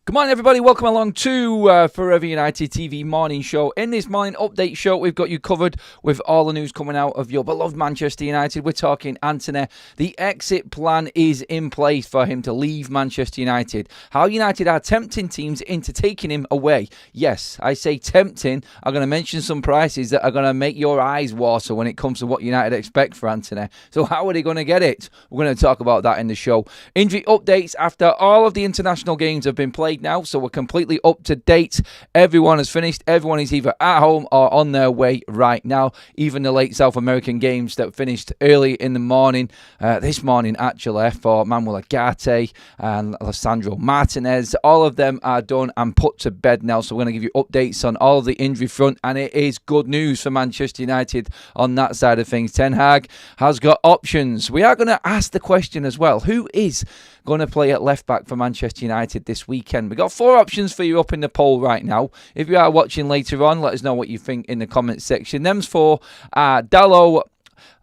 Come on, everybody. Welcome along to Forever United TV morning show. In this morning update show, we've got you covered with all the news coming out of your beloved Manchester United. We're talking Antony. The exit plan is in place for him to leave Manchester United. How United are tempting teams into taking him away. Yes, I say tempting. I'm going to mention some prices that are going to make your eyes water when it comes to what United expect for Antony. So how are they going to get it? We're going to talk about that in the show. Injury updates after all of the international games have been played now, so we're completely up to date. Everyone has finished. Everyone is either at home or on their way right now. Even the late South American games that finished early in the morning, this morning actually, for Manuel Ugarte and Alessandro Martinez, all of them are done and put to bed now. So we're going to give you updates on all of the injury front, and it is good news for Manchester United on that side of things. Ten Hag has got options. We are going to ask the question as well, who is going to play at left back for Manchester United this weekend? We've got 4 options for you up in the poll right now. If you are watching later on, let us know what you think in the comments section. Them's 4 Dalot,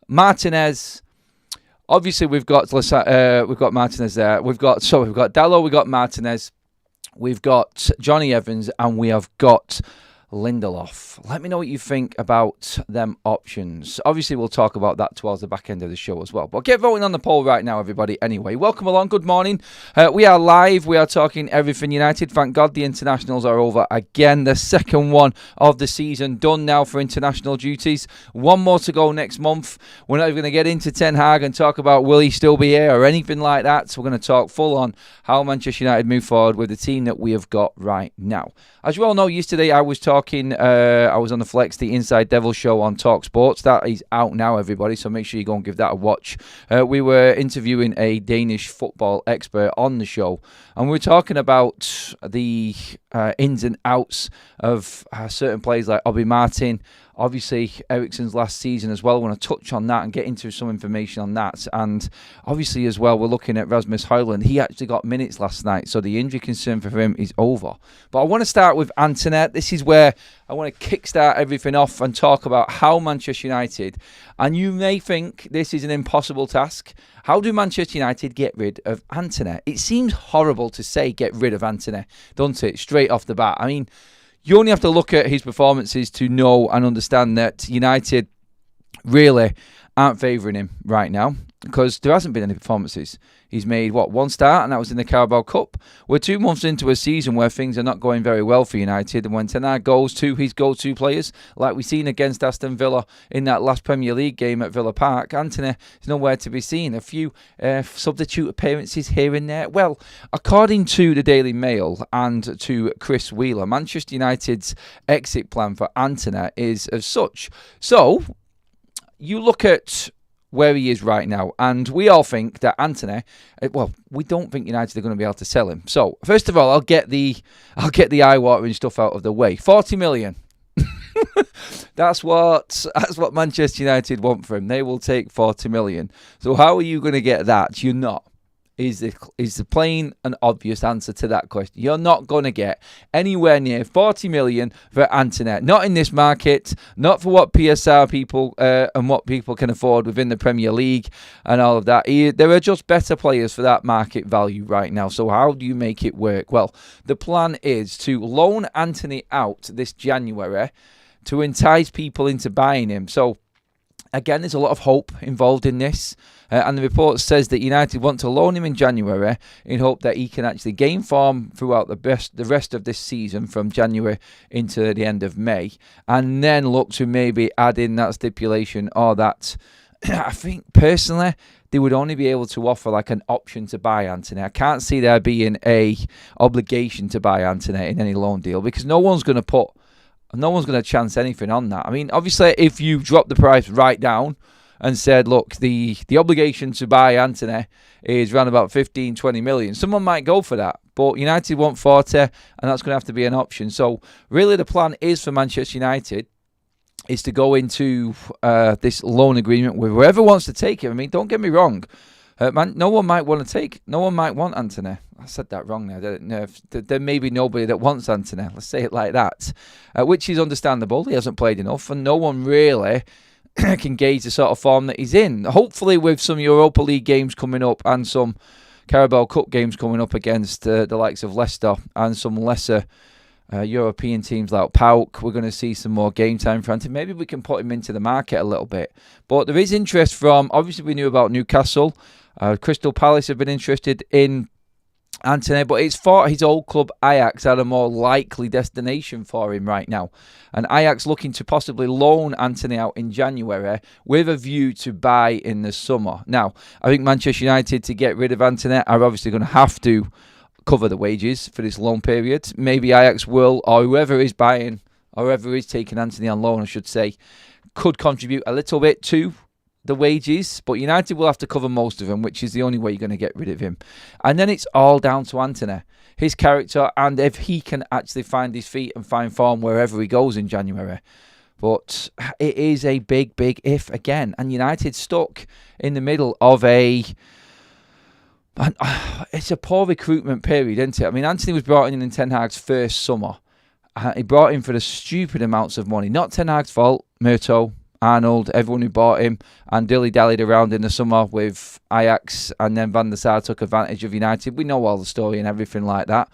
Martinez. Obviously, we've got Martinez there. We've got Dalot, we've got Martinez, we've got Johnny Evans, and we have got Lindelof. Let me know what you think about them options. Obviously, we'll talk about that towards the back end of the show as well. But get voting on the poll right now, everybody. Anyway, welcome along. Good morning. We are live. We are talking everything United. Thank God the internationals are over again. The second one of the season done now for international duties. One more to go next month. We're not even going to get into Ten Hag and talk about will he still be here or anything like that. So we're going to talk full on how Manchester United move forward with the team that we have got right now. As you all know, yesterday I was I was on the Flex, the Inside Devil show on Talk Sports. That is out now, everybody, so make sure you go and give that a watch. We were interviewing a Danish football expert on the show, and we were talking about the ins and outs of certain players like Obi Martin, obviously Eriksen's last season as well. I want to touch on that and get into some information on that. And obviously as well, we're looking at Rasmus Højlund. He actually got minutes last night, so the injury concern for him is over. But I want to start with Antony. This is where I want to kickstart everything off and talk about how Manchester United, and you may think this is an impossible task, how do Manchester United get rid of Antony? It seems horrible to say get rid of Antony, doesn't it, straight off the bat? I mean, you only have to look at his performances to know and understand that United really aren't favouring him right now, because there hasn't been any performances. He's made, one start, and that was in the Carabao Cup. We're 2 months into a season where things are not going very well for United, and when Ten Hag goes to his go-to players, like we've seen against Aston Villa in that last Premier League game at Villa Park, Antony is nowhere to be seen. A few substitute appearances here and there. Well, according to the Daily Mail and to Chris Wheeler, Manchester United's exit plan for Antony is as such. So, you look at where he is right now, and we all think that Antony, we don't think United are going to be able to sell him. So, first of all, I'll get the eye-watering stuff out of the way. 40 million. That's what Manchester United want for him. They will take 40 million. So, how are you going to get that? You're not. Is the plain and obvious answer to that question. You're not going to get anywhere near 40 million for Antony. Not in this market, not for what PSR people and what people can afford within the Premier League and all of that. There are just better players for that market value right now. So how do you make it work? Well, the plan is to loan Antony out this January to entice people into buying him. So again, there's a lot of hope involved in this. And the report says that United want to loan him in January in hope that he can actually gain form throughout the rest of this season from January into the end of May. And then look to maybe add in that stipulation or that, I think personally, they would only be able to offer like an option to buy Antony. I can't see there being a obligation to buy Antony in any loan deal, because no one's going to chance anything on that. I mean, obviously, if you drop the price right down and said, look, the obligation to buy Antony is around about 15, 20 million, someone might go for that. But United want 40, and that's going to have to be an option. So really the plan is for Manchester United is to go into this loan agreement with whoever wants to take him. I mean, don't get me wrong. No one might want Antony. I said that wrong there. I don't know if there may be nobody that wants Antony. Let's say it like that, which is understandable. He hasn't played enough, and no one really can gauge the sort of form that he's in. Hopefully, with some Europa League games coming up and some Carabao Cup games coming up against the likes of Leicester and some lesser European teams like PAOK, we're going to see some more game time for Antony. Maybe we can put him into the market a little bit. But there is interest from, obviously we knew about Newcastle. Crystal Palace have been interested in Antony, but it's thought his old club Ajax are a more likely destination for him right now. And Ajax looking to possibly loan Antony out in January with a view to buy in the summer. Now, I think Manchester United, to get rid of Antony, are obviously going to have to cover the wages for this loan period. Maybe Ajax will, or whoever is buying, or whoever is taking Antony on loan, I should say, could contribute a little bit to the wages, but United will have to cover most of them, which is the only way you're going to get rid of him. And then it's all down to Antony, his character, and if he can actually find his feet and find form wherever he goes in January. But it is a big, big if again. And United stuck in the middle of it's a poor recruitment period, isn't it? I mean, Antony was brought in Ten Hag's first summer. He brought him for the stupid amounts of money. Not Ten Hag's fault. Murto, Arnold, everyone who bought him, and dilly-dallied around in the summer with Ajax, and then Van der Sar took advantage of United. We know all the story and everything like that.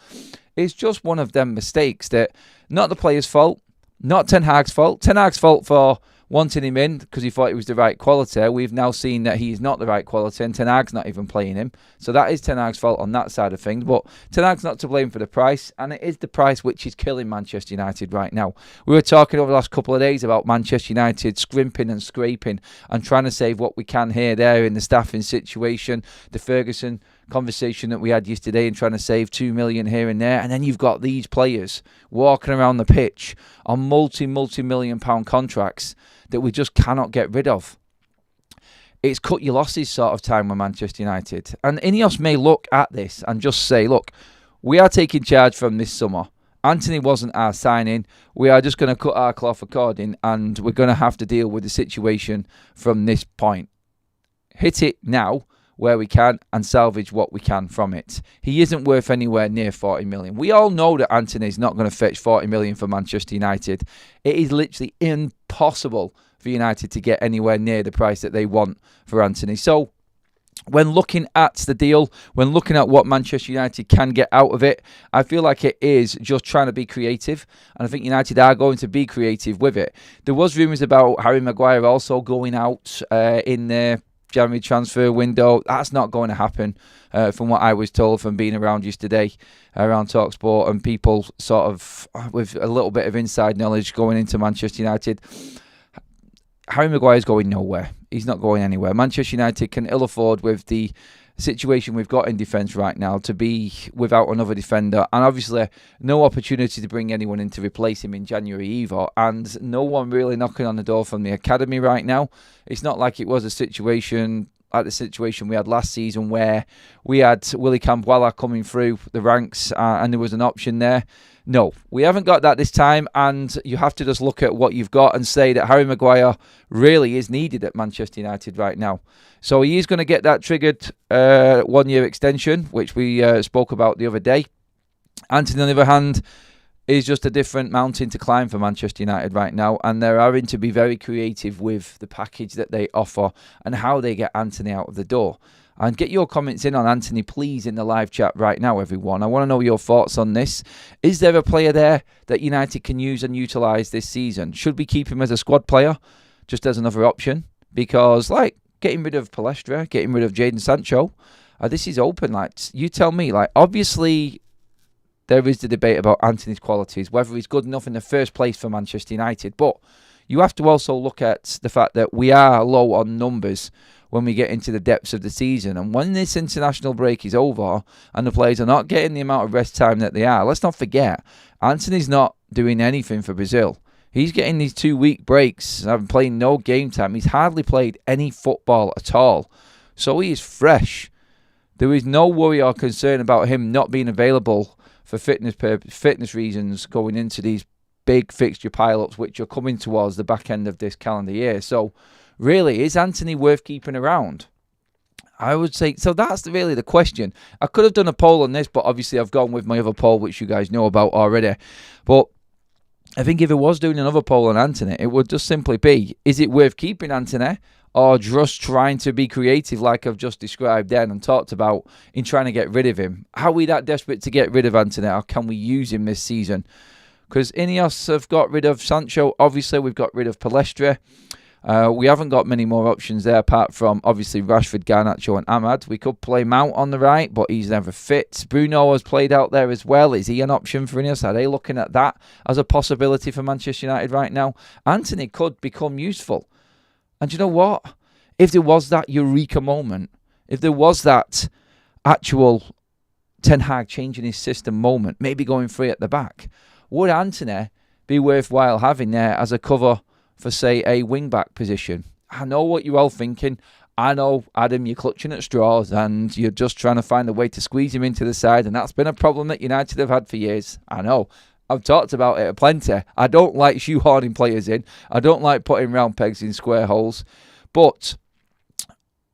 It's just one of them mistakes that, not the player's fault, not Ten Hag's fault. Ten Hag's fault for wanting him in because he thought he was the right quality. We've now seen that he's not the right quality, and Ten Hag's not even playing him. So that is Ten Hag's fault on that side of things. But Ten Hag's not to blame for the price, and it is the price which is killing Manchester United right now. We were talking over the last couple of days about Manchester United scrimping and scraping and trying to save what we can here, there in the staffing situation. The Ferguson conversation that we had yesterday and trying to save 2 million here and there, and then you've got these players walking around the pitch on multi-million pound contracts that we just cannot get rid of. It's cut your losses sort of time with Manchester United. And Ineos may look at this and just say, look, we are taking charge from this summer. Antony wasn't our signing. We are just going to cut our cloth according, and we're going to have to deal with the situation from this point. Hit it now where we can and salvage what we can from it. He isn't worth anywhere near 40 million. We all know that Antony's not going to fetch 40 million for Manchester United. It is literally impossible for United to get anywhere near the price that they want for Antony. So when looking at the deal, when looking at what Manchester United can get out of it, I feel like it is just trying to be creative, and I think United are going to be creative with it. There was rumours about Harry Maguire also going out in the January transfer window. That's not going to happen, from what I was told from being around yesterday, around TalkSport, and people sort of with a little bit of inside knowledge going into Manchester United. Harry Maguire's going nowhere. He's not going anywhere. Manchester United can ill afford, with the situation we've got in defence right now, to be without another defender, and obviously no opportunity to bring anyone in to replace him in January either, and no one really knocking on the door from the academy right now. It's not like it was a situation like the situation we had last season where we had Willy Campbell coming through the ranks and there was an option there. No, we haven't got that this time, and you have to just look at what you've got and say that Harry Maguire really is needed at Manchester United right now. So he is going to get that triggered 1-year extension, which we spoke about the other day. Antony, on the other hand, is just a different mountain to climb for Manchester United right now, and they're having to be very creative with the package that they offer and how they get Antony out of the door. And get your comments in on Antony, please, in the live chat right now, everyone. I want to know your thoughts on this. Is there a player there that United can use and utilise this season? Should we keep him as a squad player, just as another option? Because, like, getting rid of Palestra, getting rid of Jadon Sancho, this is open. Like, you tell me. Like, obviously, there is the debate about Antony's qualities, whether he's good enough in the first place for Manchester United. But you have to also look at the fact that we are low on numbers when we get into the depths of the season. And when this international break is over and the players are not getting the amount of rest time that they are, let's not forget, Antony's not doing anything for Brazil. He's getting these 2-week breaks and playing no game time. He's hardly played any football at all. So he is fresh. There is no worry or concern about him not being available for fitness reasons going into these big fixture pile-ups which are coming towards the back end of this calendar year. So really, is Antony worth keeping around? I would say, so that's really the question. I could have done a poll on this, but obviously I've gone with my other poll, which you guys know about already. But I think if it was doing another poll on Antony, it would just simply be, is it worth keeping Antony or just trying to be creative like I've just described then and talked about in trying to get rid of him? Are we that desperate to get rid of Antony, or can we use him this season? Because Ineos have got rid of Sancho. Obviously, we've got rid of Palestra. We haven't got many more options there apart from, obviously, Rashford, Garnacho and Ahmad. We could play Mount on the right, but he's never fit. Bruno has played out there as well. Is he an option for Ineos? Are they looking at that as a possibility for Manchester United right now? Antony could become useful. And you know what? If there was that eureka moment, if there was that actual Ten Hag changing his system moment, maybe going free at the back, would Antony be worthwhile having there as a cover for, say, a wing-back position? I know what you're all thinking. I know, Adam, you're clutching at straws and you're just trying to find a way to squeeze him into the side, and that's been a problem that United have had for years. I know. I've talked about it plenty. I don't like shoehorning players in. I don't like putting round pegs in square holes. But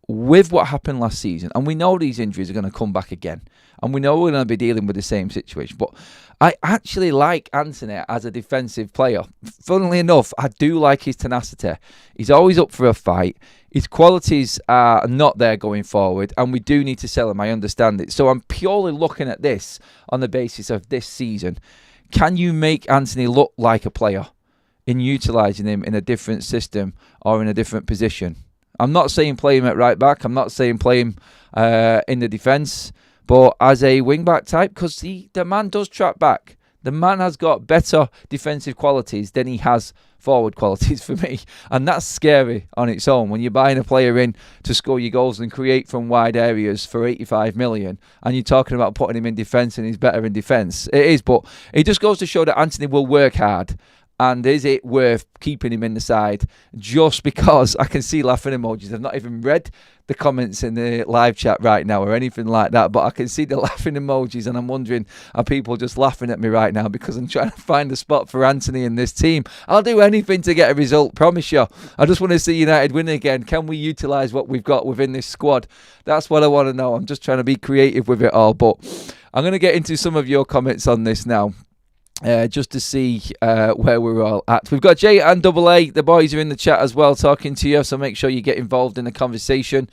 with what happened last season, and we know these injuries are going to come back again, and we know we're going to be dealing with the same situation, but I actually like Antony as a defensive player. Funnily enough, I do like his tenacity. He's always up for a fight. His qualities are not there going forward, and we do need to sell him. I understand it. So I'm purely looking at this on the basis of this season. Can you make Antony look like a player in utilising him in a different system or in a different position? I'm not saying play him at right back. I'm not saying play him in the defence. But as a wing-back type, because the man does track back. The man has got better defensive qualities than he has forward qualities for me. And that's scary on its own. When you're buying a player in to score your goals and create from wide areas for 85 million, and you're talking about putting him in defence and he's better in defence. It is, but it just goes to show that Antony will work hard. And is it worth keeping him in the side just because I can see laughing emojis? I've not even read the comments in the live chat right now or anything like that, but I can see the laughing emojis and I'm wondering, are people just laughing at me right now because I'm trying to find a spot for Antony in this team? I'll do anything to get a result, promise you. I just want to see United win again. Can we utilise what we've got within this squad? That's what I want to know. I'm just trying to be creative with it all, but I'm going to get into some of your comments on this now. Just to see where we're all at. We've got J and AA. The boys are in the chat as well talking to you, so make sure you get involved in the conversation.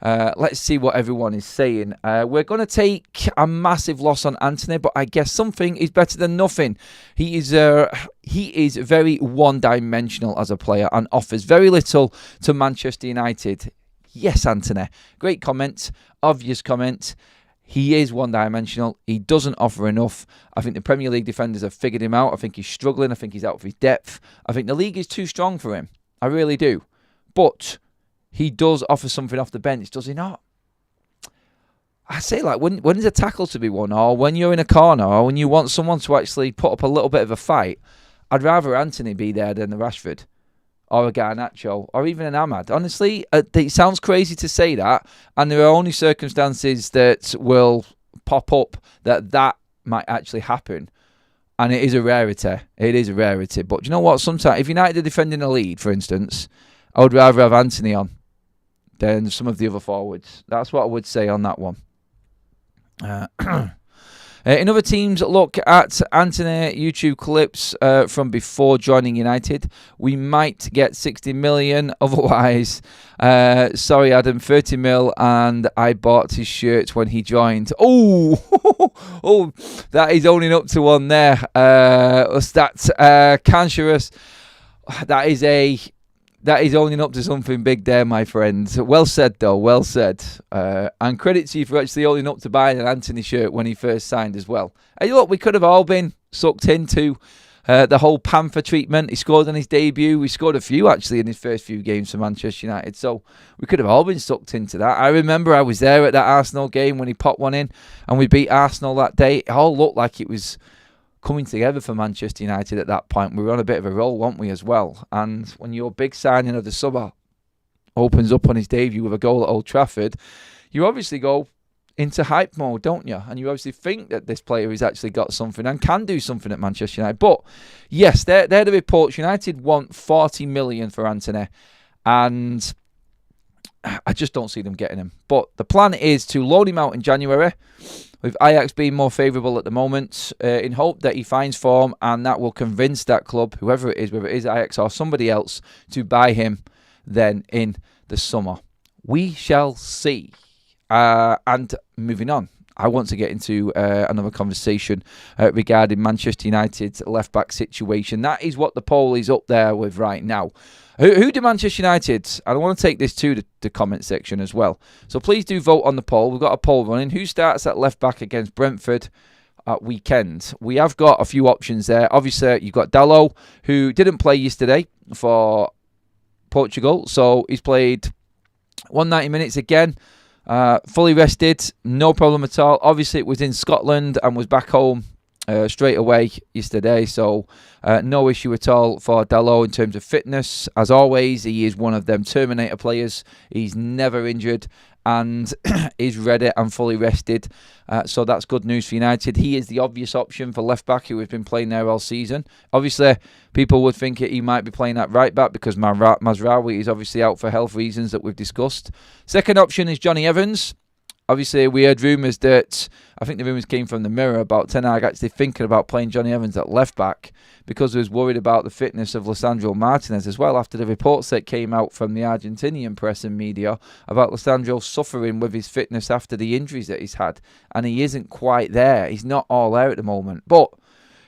Let's see what everyone is saying. We're going to take a massive loss on Antony, but I guess something is better than nothing. He is very one-dimensional as a player and offers very little to Manchester United. Yes, Antony. Great comment. Obvious comment. He is one-dimensional. He doesn't offer enough. I think the Premier League defenders have figured him out. I think he's struggling. I think he's out of his depth. I think the league is too strong for him. I really do. But he does offer something off the bench, does he not? I say, like, when is a tackle to be won, or when you're in a corner, or when you want someone to actually put up a little bit of a fight, I'd rather Antony be there than the Rashford, or a Garnacho, or even an Ahmad. Honestly, it sounds crazy to say that, and there are only circumstances that will pop up that might actually happen, and it is a rarity. It is a rarity. But you know what? Sometimes, if United are defending a lead, for instance, I would rather have Antony on than some of the other forwards. That's what I would say on that one. In other teams, look at Antony YouTube clips from before joining United. We might get 60 million. Otherwise, sorry, Adam, 30 mil. And I bought his shirt when he joined. Oh, that is owning up to one there. That's cancerous. That is owning up to something big there, my friend. Well said, though. Well said. And credit to you for actually owning up to buying an Antony shirt when he first signed as well. Hey, look, we could have all been sucked into the whole Panther treatment. He scored on his debut. He scored a few, actually, in his first few games for Manchester United. So we could have all been sucked into that. I remember I was there at that Arsenal game when he popped one in and we beat Arsenal that day. It all looked like it was coming together for Manchester United at that point. We were on a bit of a roll, weren't we, as well? And when your big signing of the summer opens up on his debut with a goal at Old Trafford, you obviously go into hype mode, don't you? And you obviously think that this player has actually got something and can do something at Manchester United. But yes, they're the reports. United want 40 million for Antony. And I just don't see them getting him. But the plan is to loan him out in January, with Ajax being more favourable at the moment, in hope that he finds form and that will convince that club, whoever it is, whether it is Ajax or somebody else, to buy him then in the summer. We shall see. And moving on, I want to get into another conversation regarding Manchester United's left-back situation. That is what the poll is up there with right now. Who do Manchester United? I want to take this to the comment section as well. So please do vote on the poll. We've got a poll running. Who starts at left-back against Brentford at weekend? We have got a few options there. Obviously, you've got Dalot, who didn't play yesterday for Portugal. So he's played 190 minutes again. Fully rested, no problem at all. Obviously, it was in Scotland and was back home straight away yesterday, so no issue at all for Dalot in terms of fitness. As always, he is one of them Terminator players. He's never injured and is ready and fully rested. So that's good news for United. He is the obvious option for left-back, who has been playing there all season. Obviously, people would think he might be playing at right-back because Mazraoui is obviously out for health reasons that we've discussed. Second option is Jonny Evans. Obviously, we heard rumours that, I think the rumours came from the Mirror, about Ten Hag actually thinking about playing Jonny Evans at left-back because he was worried about the fitness of Lisandro Martinez as well, after the reports that came out from the Argentinian press and media about Lisandro suffering with his fitness after the injuries that he's had. And he isn't quite there. He's not all there at the moment. But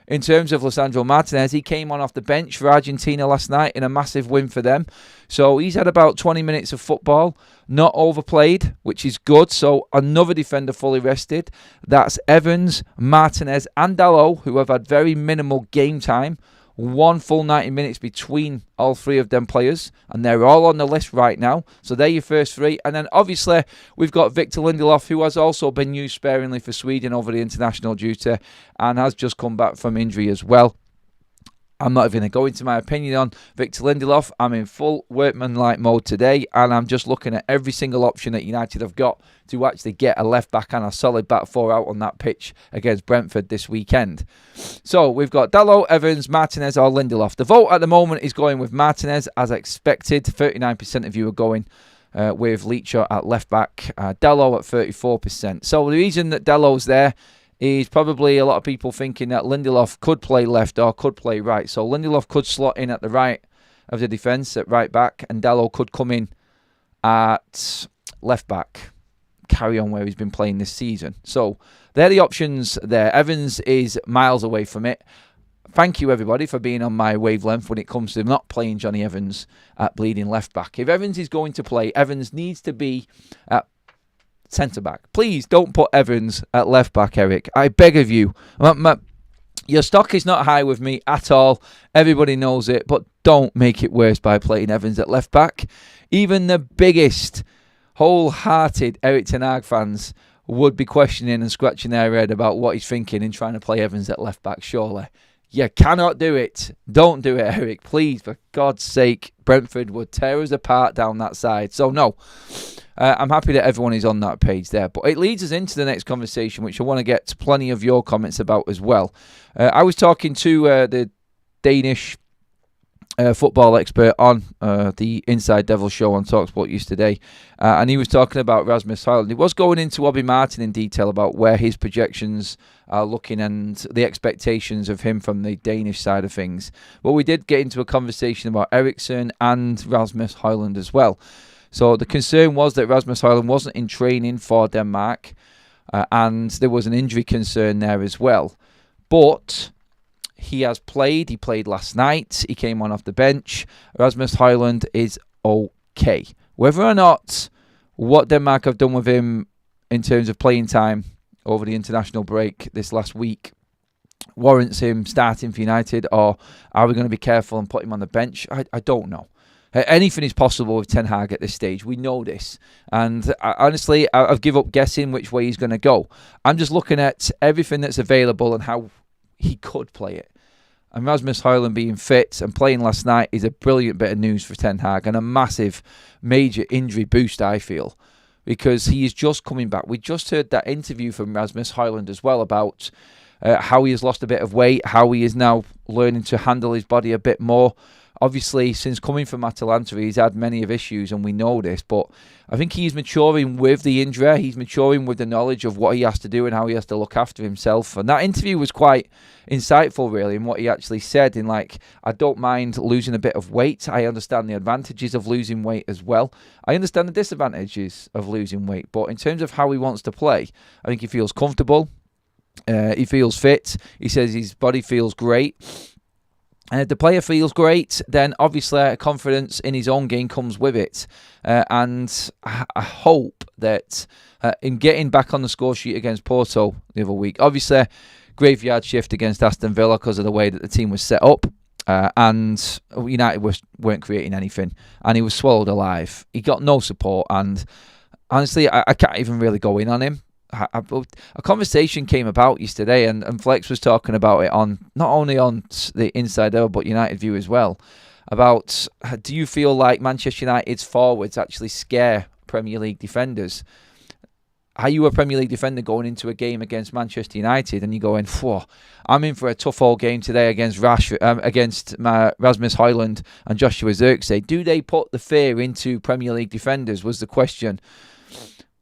in terms of Lisandro Martinez, he came on off the bench for Argentina last night in a massive win for them. So he's had about 20 minutes of football, not overplayed, which is good. So another defender fully rested. That's Evans, Martinez and Dalot, who have had very minimal game time. One full 90 minutes between all three of them players, and they're all on the list right now. So they're your first three. And then obviously we've got Victor Lindelof, who has also been used sparingly for Sweden over the international duty and has just come back from injury as well. I'm not even going to go into my opinion on Victor Lindelof. I'm in full workman-like mode today, and I'm just looking at every single option that United have got to actually get a left-back and a solid back four out on that pitch against Brentford this weekend. So we've got Dalot, Evans, Martinez or Lindelof. The vote at the moment is going with Martinez as expected. 39% of you are going with Leacher at left-back. Dalot at 34%. So the reason that Dalot's there is probably a lot of people thinking that Lindelof could play left or could play right. So Lindelof could slot in at the right of the defence at right back, and Dalot could come in at left back, carry on where he's been playing this season. So they're the options there. Evans is miles away from it. Thank you, everybody, for being on my wavelength when it comes to not playing Jonny Evans at bleeding left back. If Evans is going to play, Evans needs to be at centre-back. Please don't put Evans at left-back, Eric. I beg of you. Your stock is not high with me at all. Everybody knows it, but don't make it worse by playing Evans at left-back. Even the biggest wholehearted Eric Ten Hag fans would be questioning and scratching their head about what he's thinking in trying to play Evans at left-back, surely. You cannot do it. Don't do it, Eric. Please, for God's sake. Brentford would tear us apart down that side. So, no. I'm happy that everyone is on that page there. But it leads us into the next conversation, which I want to get plenty of your comments about as well. I was talking to the Danish football expert on the Inside Devil show on TalkSport yesterday, and he was talking about Rasmus Højlund. He was going into Bobby Martin in detail about where his projections are looking and the expectations of him from the Danish side of things. But we did get into a conversation about Eriksen and Rasmus Højlund as well. So the concern was that Rasmus Højlund wasn't in training for Denmark, and there was an injury concern there as well. But he has played. He played last night. He came on off the bench. Rasmus Højlund is okay. Whether or not what Denmark have done with him in terms of playing time over the international break this last week warrants him starting for United, or are we going to be careful and put him on the bench? I don't know. Anything is possible with Ten Hag at this stage. We know this. And honestly, I've given up guessing which way he's going to go. I'm just looking at everything that's available and how he could play it. And Rasmus Højlund being fit and playing last night is a brilliant bit of news for Ten Hag and a massive, major injury boost, I feel, because he is just coming back. We just heard that interview from Rasmus Højlund as well about how he has lost a bit of weight, how he is now learning to handle his body a bit more. Obviously, since coming from Atalanta, he's had many of issues, and we know this, but I think he's maturing with the injury. He's maturing with the knowledge of what he has to do and how he has to look after himself. And that interview was quite insightful, really, in what he actually said. In like, I don't mind losing a bit of weight. I understand the advantages of losing weight as well. I understand the disadvantages of losing weight. But in terms of how he wants to play, I think he feels comfortable. He feels fit. He says his body feels great. And if the player feels great, then obviously confidence in his own game comes with it. And I hope that in getting back on the score sheet against Porto the other week, obviously graveyard shift against Aston Villa because of the way that the team was set up. And United weren't creating anything. And he was swallowed alive. He got no support. And honestly, I can't even really go in on him. A conversation came about yesterday, and Flex was talking about it on not only on the Inside Out but United View as well. About, do you feel like Manchester United's forwards actually scare Premier League defenders? Are you a Premier League defender going into a game against Manchester United and you're going, whoa, I'm in for a tough old game today against Rasmus Højlund and Joshua Zirkzee? Do they put the fear into Premier League defenders, was the question.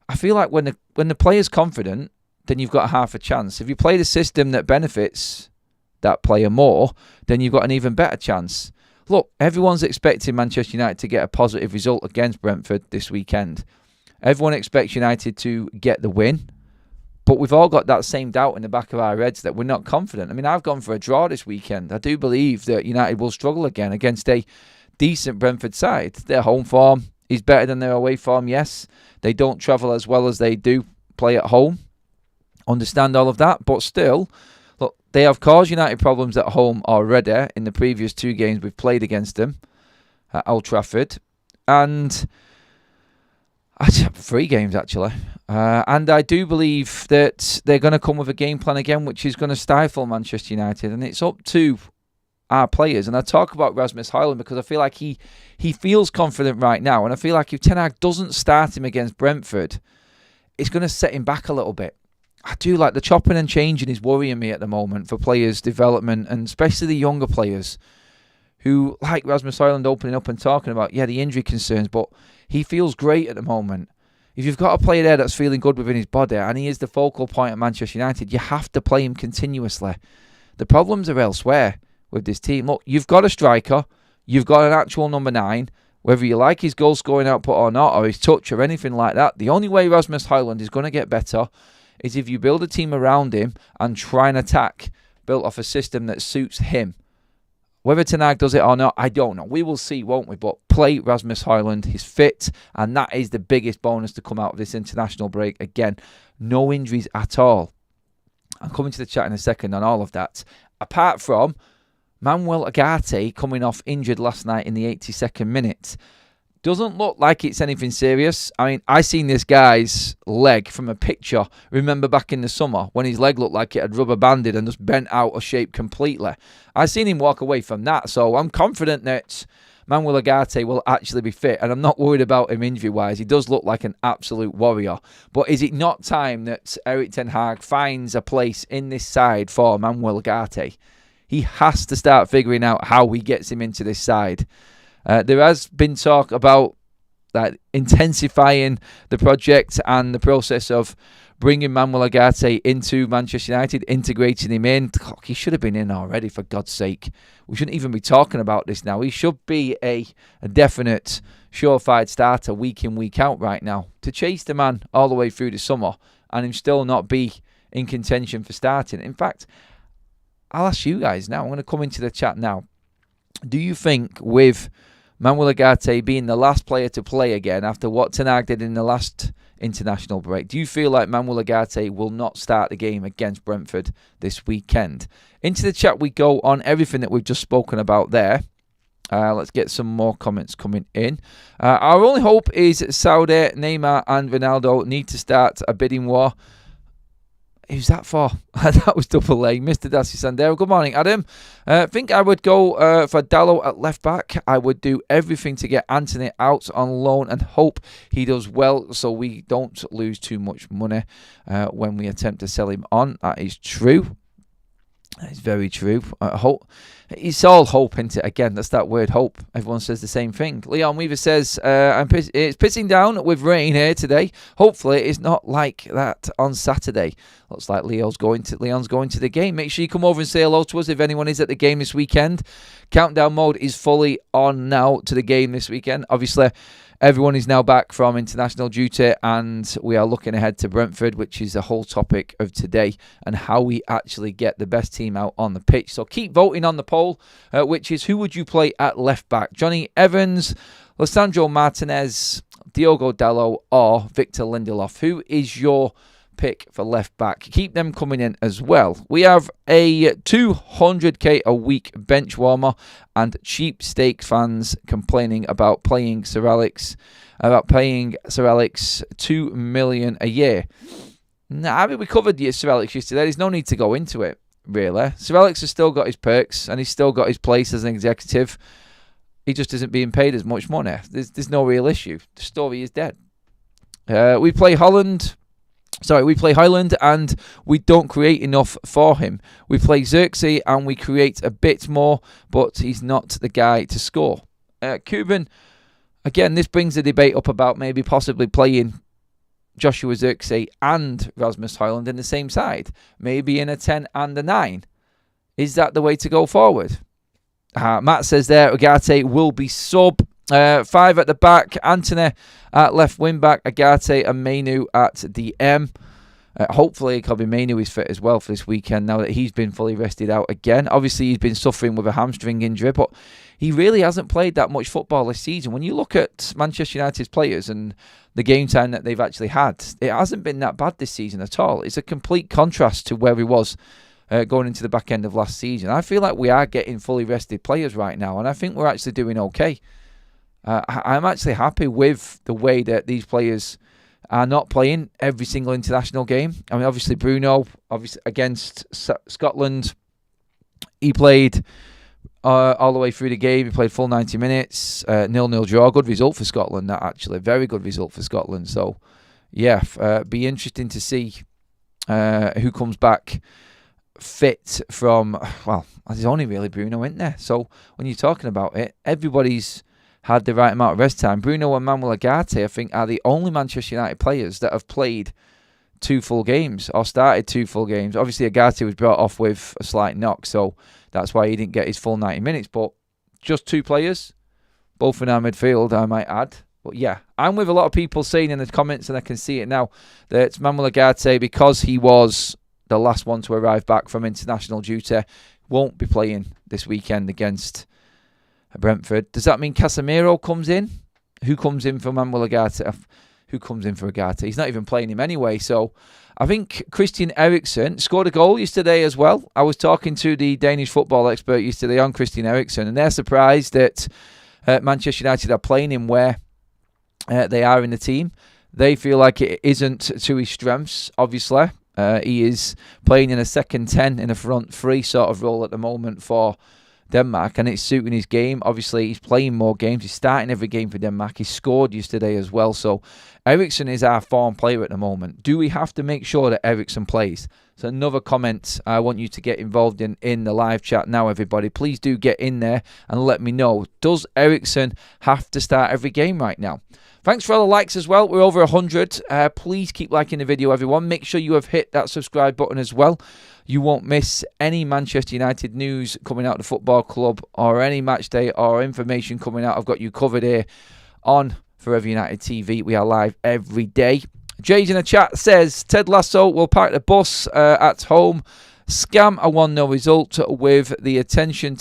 I feel like when the player's confident, then you've got half a chance. If you play the system that benefits that player more, then you've got an even better chance. Look, everyone's expecting Manchester United to get a positive result against Brentford this weekend. Everyone expects United to get the win, but we've all got that same doubt in the back of our heads that we're not confident. I mean, I've gone for a draw this weekend. I do believe that United will struggle again against a decent Brentford side. Their home form is better than their away form, yes. They don't travel as well as they do play at home. Understand all of that. But still, look, they have caused United problems at home already in the previous 2 games we've played against them at Old Trafford. And 3 games, actually. And I do believe that they're going to come with a game plan again, which is going to stifle Manchester United. And it's up to our players. And I talk about Rasmus Højlund because I feel like he feels confident right now. And I feel like if Ten Hag doesn't start him against Brentford, it's going to set him back a little bit. I do like the chopping and changing is worrying me at the moment for players' development, and especially the younger players who, like Rasmus Højlund opening up and talking about, the injury concerns, but he feels great at the moment. If you've got a player there that's feeling good within his body and he is the focal point at Manchester United, you have to play him continuously. The problems are elsewhere with this team. Look, you've got a striker, you've got an actual number 9, whether you like his goal scoring output or not, or his touch or anything like that. The only way Rasmus Højlund is going to get better is if you build a team around him and try and attack built off a system that suits him. Whether Ten Hag does it or not, I don't know. We will see, won't we? But play Rasmus Højlund. He's fit, and that is the biggest bonus to come out of this international break. Again, no injuries at all. I'm coming to the chat in a second on all of that. Apart from Manuel Ugarte coming off injured last night in the 82nd minute. Doesn't look like it's anything serious. I mean, I seen this guy's leg from a picture. Remember back in the summer when his leg looked like it had rubber banded and just bent out of shape completely. I seen him walk away from that. So I'm confident that Manuel Ugarte will actually be fit. And I'm not worried about him injury-wise. He does look like an absolute warrior. But is it not time that Erik Ten Hag finds a place in this side for Manuel Ugarte? He has to start figuring out how he gets him into this side. There has been talk about that intensifying the project and the process of bringing Manuel Ugarte into Manchester United, integrating him in. He should have been in already, for God's sake. We shouldn't even be talking about this now. He should be a definite, surefire starter week in, week out right now. To chase the man all the way through the summer and him still not be in contention for starting. In fact, I'll ask you guys now. I'm going to come into the chat now. Do you think with Manuel Ugarte being the last player to play again after what Ten Hag did in the last international break, do you feel like Manuel Ugarte will not start the game against Brentford this weekend? Into the chat we go on everything that we've just spoken about there. Let's get some more comments coming in. Our only hope is Saudi, Neymar and Ronaldo need to start a bidding war. Who's that for? That was double A. Mr. Dassi Sandero. Good morning, Adam. I think I would go for Dallo at left back. I would do everything to get Antony out on loan and hope he does well so we don't lose too much money when we attempt to sell him on. That is true. It's very true. Hope. It's all hope, isn't it? Again, that's that word, hope. Everyone says the same thing. Leon Weaver says, it's pissing down with rain here today. Hopefully it's not like that on Saturday. Looks like Leon's going to the game. Make sure you come over and say hello to us if anyone is at the game this weekend. Countdown mode is fully on now to the game this weekend. Obviously, everyone is now back from international duty, and we are looking ahead to Brentford, which is the whole topic of today, and how we actually get the best team out on the pitch. So keep voting on the poll, which is, who would you play at left back? Johnny Evans, Lissandro Martinez, Diogo Dalot, or Victor Lindelof? Who is your pick for left back? Keep them coming in as well. We have a 200k a week bench warmer and cheap steak fans complaining about paying Sir Alex 2 million a year. Now, I mean, we covered Sir Alex yesterday. There's no need to go into it, really. Sir Alex has still got his perks and he's still got his place as an executive. He just isn't being paid as much money. There's no real issue. The story is dead. We play Highland and we don't create enough for him. We play Xerxes and we create a bit more, but he's not the guy to score. Cuban, again, this brings the debate up about maybe possibly playing Joshua Xerxes and Rasmus Højlund in the same side. Maybe in a 10 and a 9. Is that the way to go forward? Matt says there, Ugarte will be sub. 5 at the back, Antony at left wing back, Ugarte and Mainu at DM. Hopefully Kobe Mainu is fit as well for this weekend now that he's been fully rested out again. Obviously he's been suffering with a hamstring injury, but he really hasn't played that much football this season. When you look at Manchester United's players and the game time that they've actually had, it hasn't been that bad this season at all. It's a complete contrast to where he was going into the back end of last season. I feel like we are getting fully rested players right now, and I think we're actually doing okay. I'm actually happy with the way that these players are not playing every single international game. I mean, obviously Bruno, against Scotland, he played all the way through the game. He played full 90 minutes, 0-0 draw. Good result for Scotland, that actually. Very good result for Scotland. So, yeah, be interesting to see who comes back fit from, well, there's only really Bruno in there. So, when you're talking about it, everybody's had the right amount of rest time. Bruno and Manuel Ugarte, I think, are the only Manchester United players that have played 2 full games or started 2 full games. Obviously, Ugarte was brought off with a slight knock, so that's why he didn't get his full 90 minutes. But just 2 players, both in our midfield, I might add. But yeah, I'm with a lot of people saying in the comments, and I can see it now, that Manuel Ugarte, because he was the last one to arrive back from international duty, won't be playing this weekend against Brentford. Does that mean Casemiro comes in? Who comes in for Manuel Ugarte? Who comes in for Ugarte? He's not even playing him anyway. So I think Christian Eriksen scored a goal yesterday as well. I was talking to the Danish football expert yesterday on Christian Eriksen, and they're surprised that Manchester United are playing him where they are in the team. They feel like it isn't to his strengths, obviously. He is playing in a second 10 in a front 3 sort of role at the moment for Denmark, and it's suiting his game. Obviously, he's playing more games. He's starting every game for Denmark. He scored yesterday as well. So, Eriksen is our form player at the moment. Do we have to make sure that Eriksen plays? So, another comment I want you to get involved in the live chat now, everybody. Please do get in there and let me know. Does Eriksen have to start every game right now? Thanks for all the likes as well. We're over 100. Please keep liking the video, everyone. Make sure you have hit that subscribe button as well. You won't miss any Manchester United news coming out of the football club or any match day or information coming out. I've got you covered here on Forever United TV. We are live every day. Jay's in the chat says, Ted Lasso will park the bus at home. Scam a 1-0 result with the attention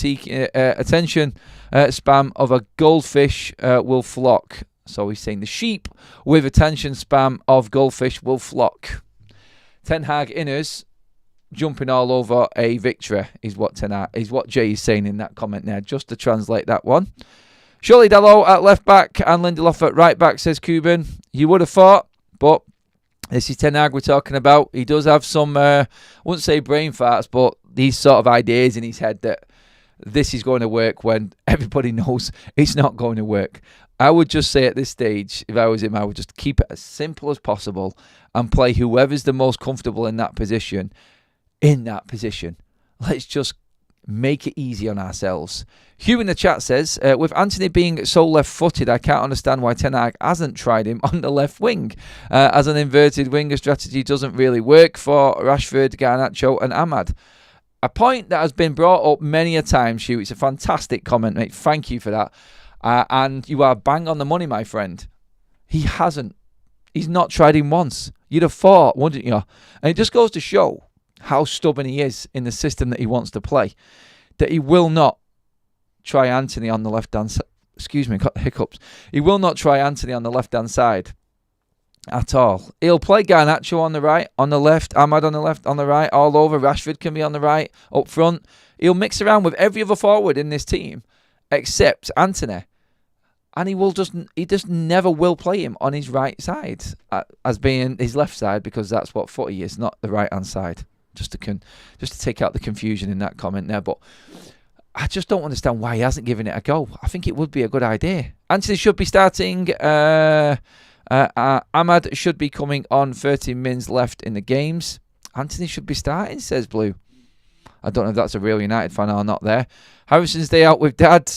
spam of a goldfish will flock. So he's saying the sheep with attention spam of goldfish will flock. Ten Hag inners jumping all over a victory is what Jay is saying in that comment there, just to translate that one. Surely Dalot at left back and Lindelof at right back, says Cuban. You would have thought, but this is Ten Hag we're talking about. He does have some, I wouldn't say brain farts, but these sort of ideas in his head that this is going to work when everybody knows it's not going to work. I would just say at this stage, if I was him, I would just keep it as simple as possible and play whoever's the most comfortable in that position. Let's just make it easy on ourselves. Hugh in the chat says, with Antony being so left-footed, I can't understand why Ten Hag hasn't tried him on the left wing. As an inverted winger strategy doesn't really work for Rashford, Garnacho and Ahmad. A point that has been brought up many a time, Hugh. It's a fantastic comment, mate. Thank you for that. And you are bang on the money, my friend. He hasn't. He's not tried him once. You'd have thought, wouldn't you? And it just goes to show how stubborn he is in the system that he wants to play, that he will not try Antony on the left-hand side. Excuse me, got hiccups. He will not try Antony on the left-hand side at all. He'll play Garnacho on the right, on the left, Ahmad on the left, on the right, all over. Rashford can be on the right, up front. He'll mix around with every other forward in this team except Antony. And he just never will play him on his right side as being his left side, because that's what footy is, not the right-hand side. Just to take out the confusion in that comment there. But I just don't understand why he hasn't given it a go. I think it would be a good idea. Antony should be starting. Ahmad should be coming on 13 mins left in the games. Antony should be starting, says Blue. I don't know if that's a real United fan or not there. Harrison's day out with Dad.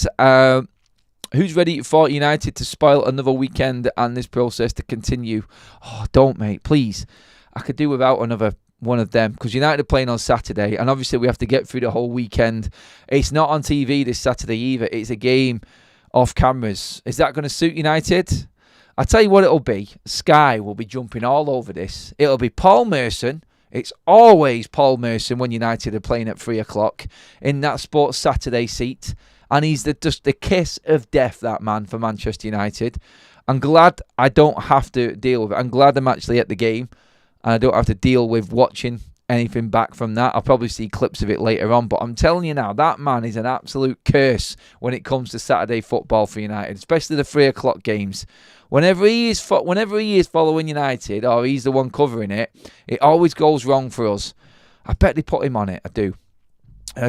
Who's ready for United to spoil another weekend and this process to continue? Oh, don't, mate, please. I could do without another one of them, because United are playing on Saturday, and obviously we have to get through the whole weekend. It's not on TV this Saturday either. It's a game off cameras. Is that going to suit United? I'll tell you what it'll be. Sky will be jumping all over this. It'll be Paul Merson. It's always Paul Merson when United are playing at 3 o'clock in that Sports Saturday seat. And he's just the kiss of death, that man, for Manchester United. I'm glad I don't have to deal with it. I'm glad I'm actually at the game, and I don't have to deal with watching anything back from that. I'll probably see clips of it later on. But I'm telling you now, that man is an absolute curse when it comes to Saturday football for United, especially the 3 o'clock games. Whenever he is following United, or he's the one covering it, it always goes wrong for us. I bet they put him on it. I do.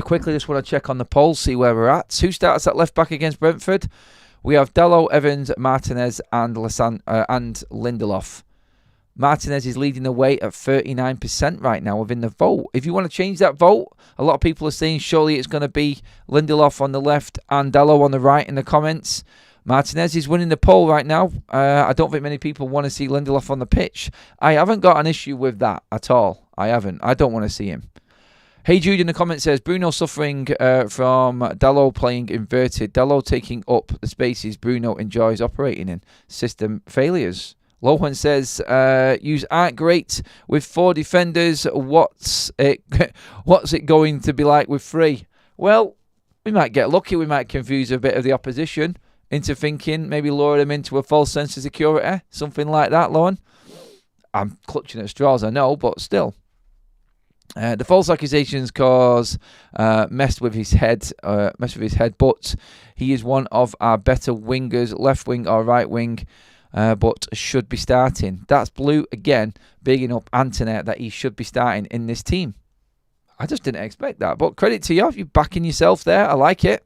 Quickly, just want to check on the polls, see where we're at. Who starts at left back against Brentford? We have Dalot, Evans, Martinez, and Lindelof. Martinez is leading the way at 39% right now within the vote. If you want to change that vote, a lot of people are saying surely it's going to be Lindelof on the left and Dalot on the right in the comments. Martinez is winning the poll right now. I don't think many people want to see Lindelof on the pitch. I haven't got an issue with that at all. I haven't. I don't want to see him. Hey Jude in the comments says, Bruno suffering from Dalot playing inverted. Dalot taking up the spaces Bruno enjoys operating in. System failures. Lohan says, yous aren't great with 4 defenders. What's it going to be like with 3? Well, we might get lucky. We might confuse a bit of the opposition into thinking, maybe lure them into a false sense of security. Something like that, Lohan. I'm clutching at straws, I know, but still. The false accusations cause messed with his head, but he is one of our better wingers, left wing or right wing, but should be starting. That's Blue again, bigging up Antony that he should be starting in this team. I just didn't expect that, but credit to you. You're backing yourself there. I like it.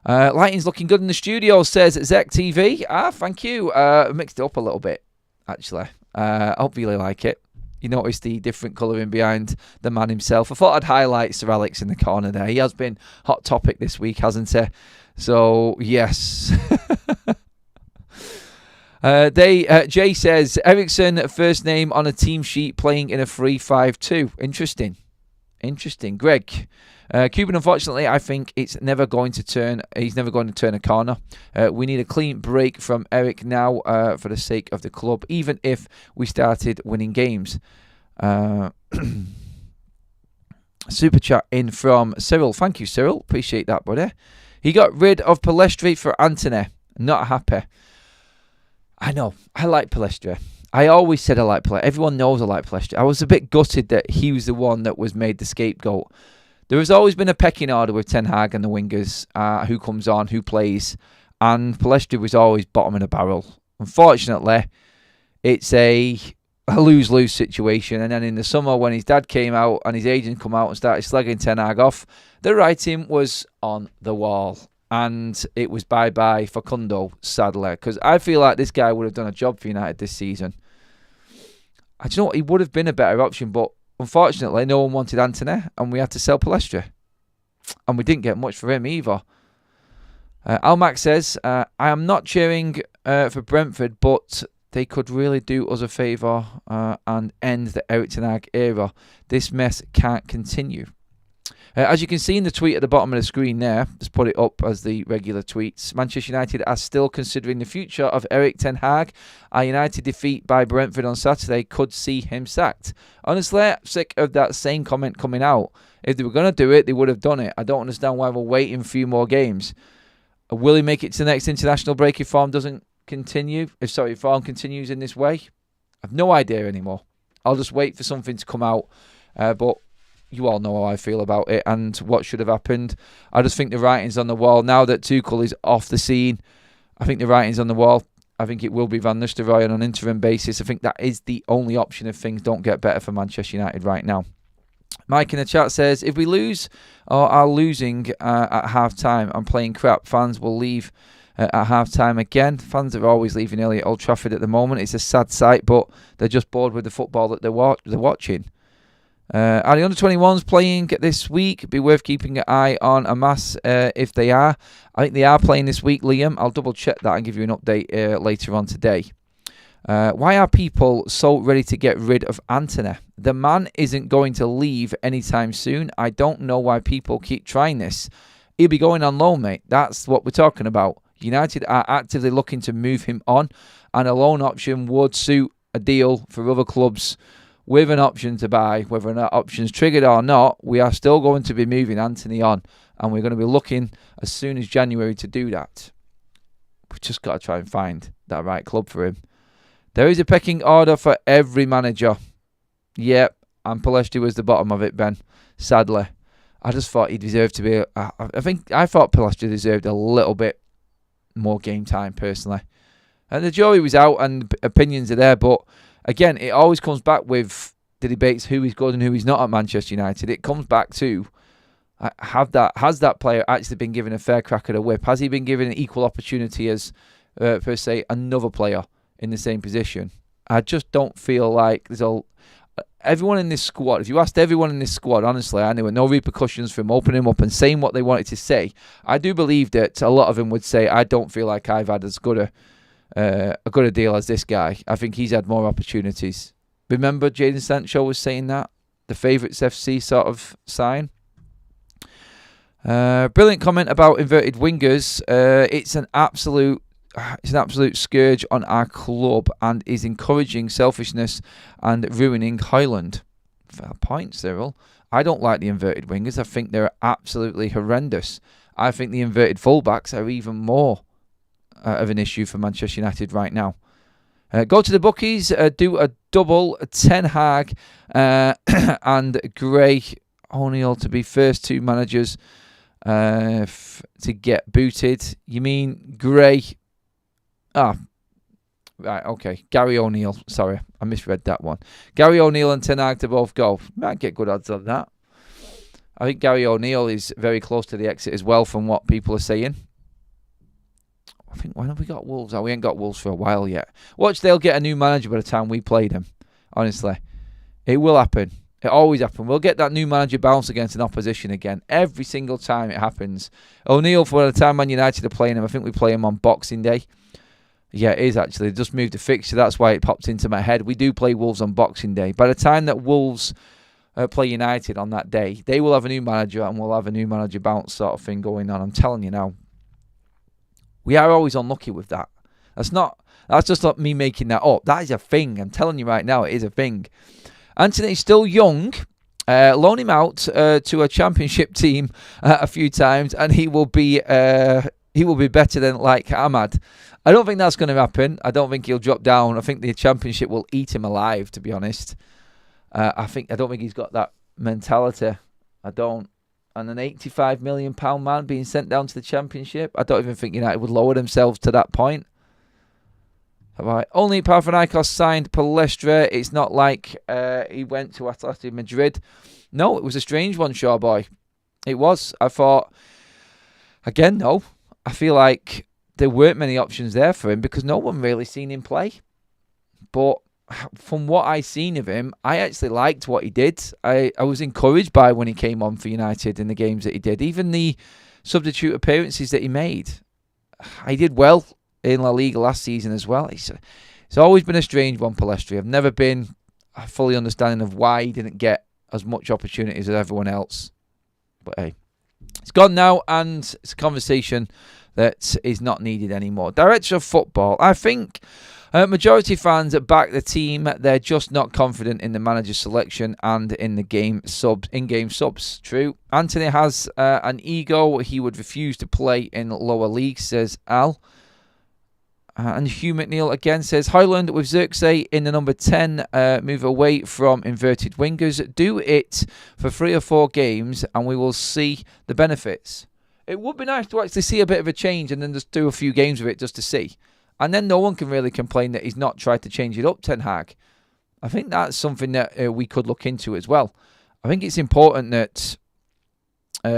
Lighting's looking good in the studio, says Zek TV. Thank you. Mixed it up a little bit, actually. I hope you really like it. You notice the different colouring behind the man himself. I thought I'd highlight Sir Alex in the corner there. He has been hot topic this week, hasn't he? So, yes. Jay says, Ericsson, first name on a team sheet playing in a 3-5-2. Interesting. Greg. Cuban, unfortunately, I think he's never going to turn a corner. We need a clean break from Eric now for the sake of the club, even if we started winning games. Super chat in from Cyril. Thank you, Cyril. Appreciate that, buddy. He got rid of Pellistri for Antony. Not happy. I know. I like Pellistri. I always said I like Pellistri. Everyone knows I like Pellistri. I was a bit gutted that he was the one that was made the scapegoat. There has always been a pecking order with Ten Hag and the wingers, who comes on, who plays, and Pellistri was always bottom of the barrel. Unfortunately, it's a lose-lose situation, and then in the summer when his dad came out and his agent come out and started slagging Ten Hag off, the writing was on the wall, and it was bye-bye Facundo, sadly, because I feel like this guy would have done a job for United this season. I don't know, he would have been a better option, but unfortunately, no one wanted Antony, and we had to sell Palestra. And we didn't get much for him either. Almac says, I am not cheering for Brentford, but they could really do us a favour and end the Erik Ten Hag era. This mess can't continue. As you can see in the tweet at the bottom of the screen there, just put it up as the regular tweets. Manchester United are still considering the future of Erik Ten Hag. A United defeat by Brentford on Saturday could see him sacked. Honestly, I'm sick of that same comment coming out. If they were going to do it, they would have done it. I don't understand why we're waiting a few more games. Will he make it to the next international break if form doesn't continue? If form continues in this way? I have no idea anymore. I'll just wait for something to come out. But you all know how I feel about it and what should have happened. I just think the writing's on the wall. Now that Tuchel is off the scene, I think the writing's on the wall. I think it will be Van Nistelrooy on an interim basis. I think that is the only option if things don't get better for Manchester United right now. Mike in the chat says, if we lose or are losing at half-time and playing crap, fans will leave at half-time again. Fans are always leaving early at Old Trafford at the moment. It's a sad sight, but they're just bored with the football that they're watching. Are the under-21s playing this week? Be worth keeping an eye on a mass if they are. I think they are playing this week, Liam. I'll double-check that and give you an update later on today. Why are people so ready to get rid of Antony? The man isn't going to leave anytime soon. I don't know why people keep trying this. He'll be going on loan, mate. That's what we're talking about. United are actively looking to move him on, and a loan option would suit a deal for other clubs with an option to buy. Whether that option's triggered or not, we are still going to be moving Antony on, and we're going to be looking as soon as January to do that. We've just got to try and find that right club for him. There is a pecking order for every manager. Yep, and Palestra was the bottom of it, Ben. Sadly. I just thought he deserved to be... I thought Palestra deserved a little bit more game time, personally. And the jury was out and opinions are there, but again, it always comes back with the debates who is good and who is not at Manchester United. It comes back to, has that player actually been given a fair crack at a whip? Has he been given an equal opportunity as, per se, another player in the same position? I just don't feel like there's everyone in this squad. If you asked everyone in this squad, honestly, and there were no repercussions for him opening him up and saying what they wanted to say, I do believe that a lot of them would say, I don't feel like I've had as good a deal as this guy. I think he's had more opportunities. Remember Jadon Sancho was saying that? The Favourites FC sort of sign. Brilliant comment about inverted wingers. It's an absolute scourge on our club and is encouraging selfishness and ruining Highland. Fair point, Cyril. I don't like the inverted wingers. I think they're absolutely horrendous. I think the inverted fullbacks are even more of an issue for Manchester United right now. Go to the bookies, do a double Ten Hag and Gray O'Neill to be first two managers to get booted. You mean Gray? Right, okay. Gary O'Neill. Sorry, I misread that one. Gary O'Neill and Ten Hag to both go. Might get good odds on that. I think Gary O'Neill is very close to the exit as well from what people are saying. I think, when have we got Wolves? We ain't got Wolves for a while yet. Watch, they'll get a new manager by the time we play them. Honestly. It will happen. It always happens. We'll get that new manager bounce against an opposition again. Every single time it happens. O'Neill, for the time Man United are playing him, I think we play him on Boxing Day. Yeah, it is actually. They just moved the fixture. That's why it popped into my head. We do play Wolves on Boxing Day. By the time that Wolves play United on that day, they will have a new manager and we'll have a new manager bounce sort of thing going on. I'm telling you now. We are always unlucky with that. That's just not me making that up. That is a thing. I'm telling you right now, it is a thing. Antony's still young. Loan him out to a championship team a few times, and he will be better than like Ahmad. I don't think that's going to happen. I don't think he'll drop down. I think the championship will eat him alive, to be honest. I don't think he's got that mentality. I don't. And an £85 million man being sent down to the Championship. I don't even think United would lower themselves to that point. Right. Only Panathinaikos signed Palestra. It's not like he went to Atletico Madrid. No, it was a strange one, Shaw boy. It was. I thought, again, no. I feel like there weren't many options there for him because no one really seen him play. But from what I seen of him, I actually liked what he did. I was encouraged by when he came on for United in the games that he did. Even the substitute appearances that he made. He did well in La Liga last season as well. It's always been a strange one, Palestri. I've never been fully understanding of why he didn't get as much opportunities as everyone else. But hey, it's gone now, and it's a conversation that is not needed anymore. Director of football. I think majority fans back the team. They're just not confident in the manager's selection and in the in-game subs. True. Antony has an ego. He would refuse to play in lower leagues, says Al. And Hugh McNeil again says, Highland with Xerxes in the number 10, move away from inverted wingers. Do it for 3 or 4 games and we will see the benefits. It would be nice to actually see a bit of a change and then just do a few games of it just to see. And then no one can really complain that he's not tried to change it up, Ten Hag. I think that's something that we could look into as well. I think it's important that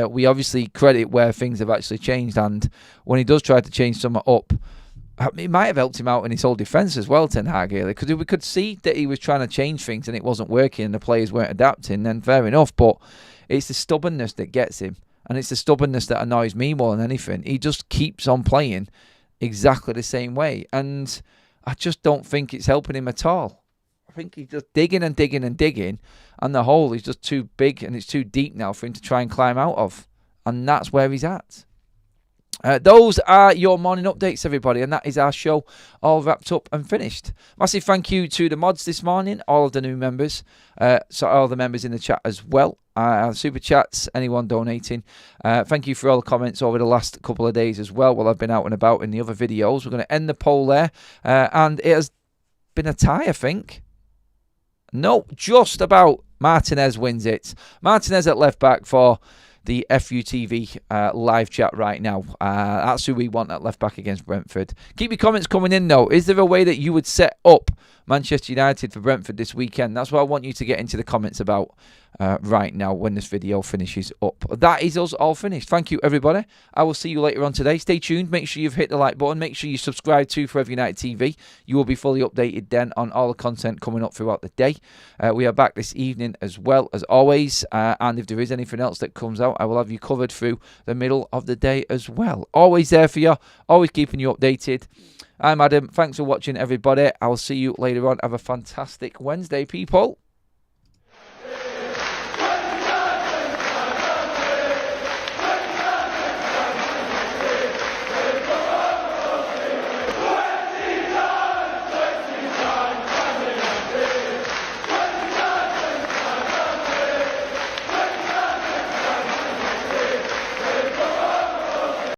we obviously credit where things have actually changed, and when he does try to change something up, it might have helped him out in his whole defence as well, Ten Hag, really, because if we could see that he was trying to change things and it wasn't working and the players weren't adapting, then fair enough, but it's the stubbornness that gets him, and it's the stubbornness that annoys me more than anything. He just keeps on playing exactly the same way, and I just don't think it's helping him at all. I think he's just digging and digging and digging, and the hole is just too big and it's too deep now for him to try and climb out of, and that's where he's at. Those are your morning updates, everybody, and that is our show all wrapped up and finished. Massive thank you to the mods this morning, all of the new members, so all the members in the chat as well. Super chats, anyone donating. Thank you for all the comments over the last couple of days as well while I've been out and about in the other videos. We're going to end the poll there, and it has been a tie, I think. No, just about. Martinez wins it. Martinez at left back for the FUTV live chat right now. That's who we want at left back against Brentford. Keep your comments coming in, though. Is there a way that you would set up Manchester United for Brentford this weekend? That's what I want you to get into the comments about right now when this video finishes up. That is us all finished. Thank you, everybody. I will see you later on today. Stay tuned. Make sure you've hit the like button. Make sure you subscribe to Forever United TV. You will be fully updated then on all the content coming up throughout the day. We are back this evening as well, as always. And if there is anything else that comes out, I will have you covered through the middle of the day as well. Always there for you. Always keeping you updated. I'm Adam. Thanks for watching, everybody. I will see you later on. Have a fantastic Wednesday, people.